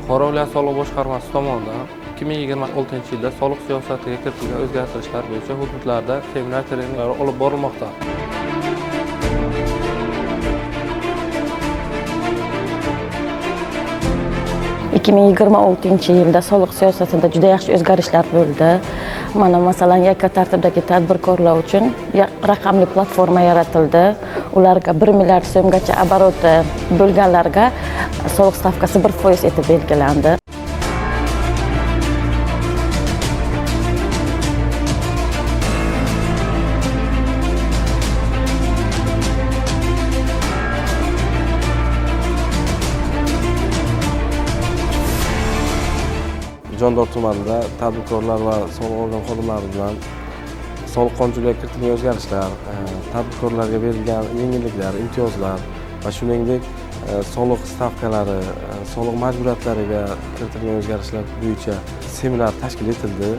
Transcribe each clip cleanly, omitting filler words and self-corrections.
Fuqaro viloyat soliq boshqarmasi tomonidan 2026-yilda soliq siyosatiga kiritilgan o'zgartirishlar bo'yicha hududlarda seminar treninglar olib borilmoqda. Yilda soliq siyosatida juda yaxshi o'zgarishlar bo'ldi. Mana masalan, yakka tartibdagi tadbirkorlar uchun raqamli platforma yaratildi. Ularga 1 milliard so'mgacha oboroti bo'lganlarga soliq stavkasi 1% etib belgilandi. Jondor tumanida tadbirkorlar va soliq organ xodimlari bilan soliq qonunchiligiga kiritilgan o'zgarishlar, tadbirkorlarga berilgan yengilliklar, imtiyozlar va shuningdek soliq stavkalari, soliq majburiyatlariga kiritilgan o'zgarishlar bo'yicha seminar tashkil etildi.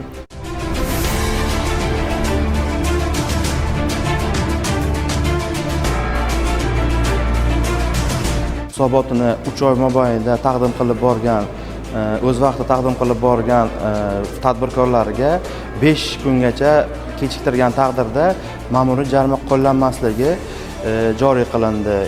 Hisobotini 3 oy mobaynida taqdim qilib borgan, o'z vaqtida taqdim qilib borgan tadbirkorlarga 5 kungacha kechiktirgan taqdirda ma'muriy jarima qo'llanmasligi joriy qilindi.